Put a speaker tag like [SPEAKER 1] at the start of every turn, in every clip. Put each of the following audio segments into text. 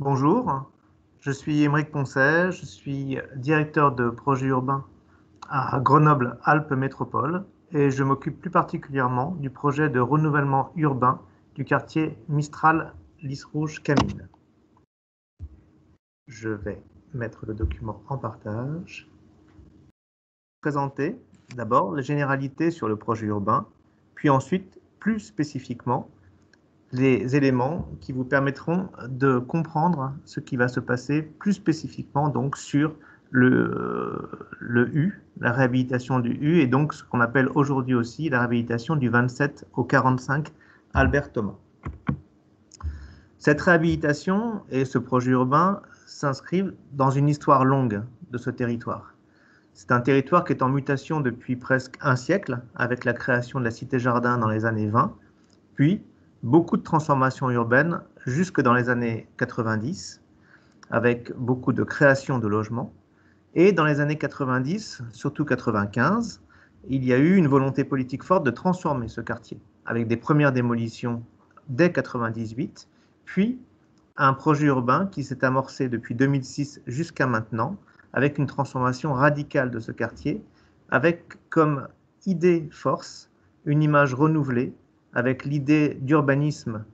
[SPEAKER 1] Bonjour, je suis Émeric Poncet, je suis directeur de projet urbain à Grenoble-Alpes Métropole et je m'occupe plus particulièrement du projet de renouvellement urbain du quartier Mistral-Lys Rouge-Camille. Je vais mettre le document en partage. Présenter d'abord les généralités sur le projet urbain, puis ensuite, plus spécifiquement, les éléments qui vous permettront de comprendre ce qui va se passer plus spécifiquement donc sur le U, la réhabilitation du U, et donc ce qu'on appelle aujourd'hui aussi la réhabilitation du 27 au 45 Albert Thomas. Cette réhabilitation et ce projet urbain s'inscrivent dans une histoire longue de ce territoire. C'est un territoire qui est en mutation depuis presque un siècle, avec la création de la Cité-Jardin dans les années 20, puis beaucoup de transformations urbaines jusque dans les années 90, avec beaucoup de création de logements. Et dans les années 90, surtout 95, il y a eu une volonté politique forte de transformer ce quartier, avec des premières démolitions dès 98, puis un projet urbain qui s'est amorcé depuis 2006 jusqu'à maintenant, avec une transformation radicale de ce quartier, avec comme idée force une image renouvelée, avec l'idée d'urbanisme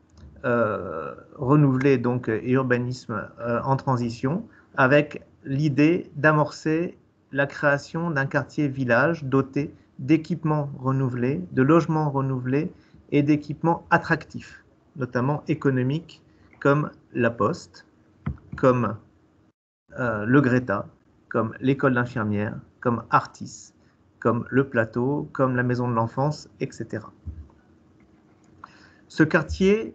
[SPEAKER 1] renouvelé donc, et urbanisme en transition, avec l'idée d'amorcer la création d'un quartier-village doté d'équipements renouvelés, de logements renouvelés et d'équipements attractifs, notamment économiques, comme la Poste, comme le Greta, comme l'école d'infirmière, comme Artis, comme le Plateau, comme la maison de l'enfance, etc. Ce quartier,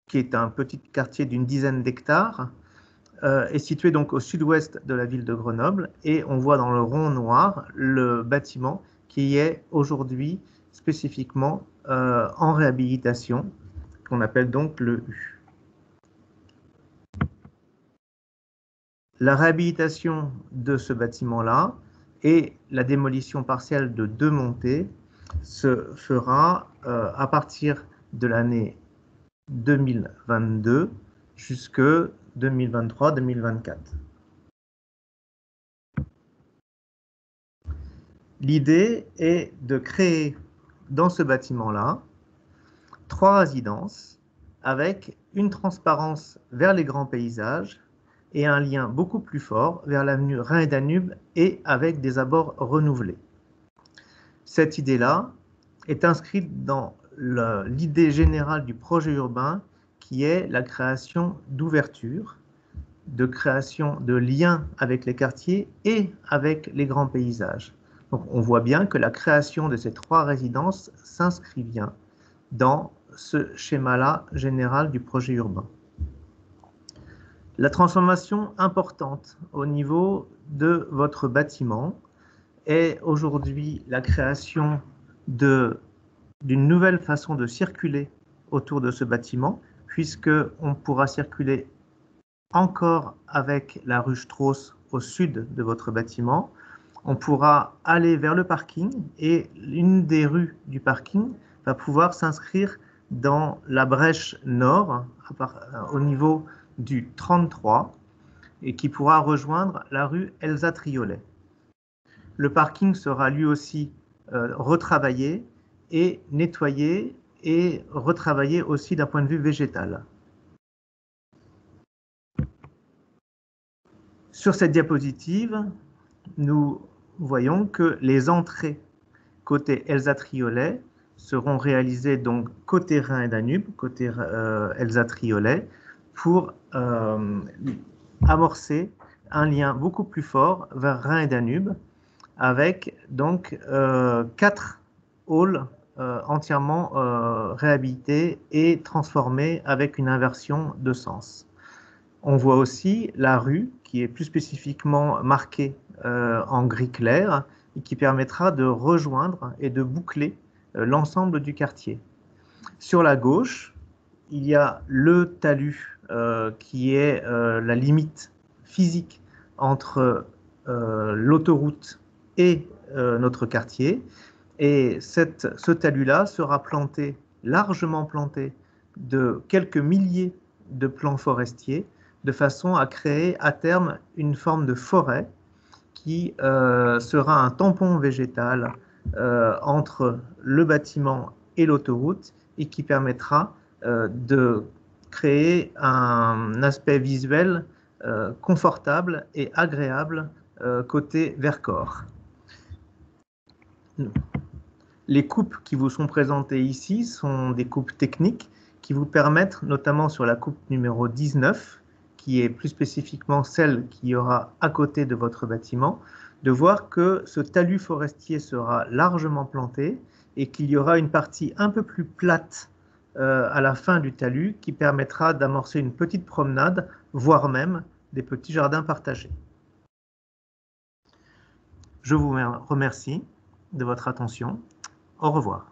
[SPEAKER 1] qui est un petit quartier d'une dizaine d'hectares, est situé donc au sud-ouest de la ville de Grenoble et on voit dans le rond noir le bâtiment qui est aujourd'hui spécifiquement en réhabilitation, qu'on appelle donc le U. La réhabilitation de ce bâtiment-là et la démolition partielle de 2 montées se fera à partir de l'année 2022 jusque 2023-2024. L'idée est de créer dans ce bâtiment-là 3 résidences avec une transparence vers les grands paysages et un lien beaucoup plus fort vers l'avenue Rhin et Danube et avec des abords renouvelés. Cette idée-là est inscrite dans l'idée générale du projet urbain qui est la création d'ouverture, de création de liens avec les quartiers et avec les grands paysages. Donc on voit bien que la création de ces 3 résidences s'inscrit bien dans ce schéma-là général du projet urbain. La transformation importante au niveau de votre bâtiment est aujourd'hui la création d'une nouvelle façon de circuler autour de ce bâtiment, puisqu'on pourra circuler encore avec la rue Strauss au sud de votre bâtiment. On pourra aller vers le parking et une des rues du parking va pouvoir s'inscrire dans la brèche nord au niveau du 33 et qui pourra rejoindre la rue Elsa Triolet. Le parking sera lui aussi retravaillé et nettoyé et retravaillé aussi d'un point de vue végétal. Sur cette diapositive, nous voyons que les entrées côté Elsa Triolet seront réalisées donc côté Rhin et Danube, côté Elsa Triolet, pour amorcer un lien beaucoup plus fort vers Rhin et Danube, avec donc 4 halls entièrement réhabilités et transformés avec une inversion de sens. On voit aussi la rue qui est plus spécifiquement marquée en gris clair et qui permettra de rejoindre et de boucler l'ensemble du quartier. Sur la gauche, il y a le talus qui est la limite physique entre l'autoroute et notre quartier. Et ce talus-là sera planté, largement planté, de quelques milliers de plans forestiers, de façon à créer à terme une forme de forêt qui sera un tampon végétal entre le bâtiment et l'autoroute et qui permettra de créer un aspect visuel confortable et agréable côté Vercors. Les coupes qui vous sont présentées ici sont des coupes techniques qui vous permettent, notamment sur la coupe numéro 19, qui est plus spécifiquement celle qu'il y aura à côté de votre bâtiment, de voir que ce talus forestier sera largement planté et qu'il y aura une partie un peu plus plate à la fin du talus qui permettra d'amorcer une petite promenade, voire même des petits jardins partagés. Je vous remercie de votre attention. Au revoir.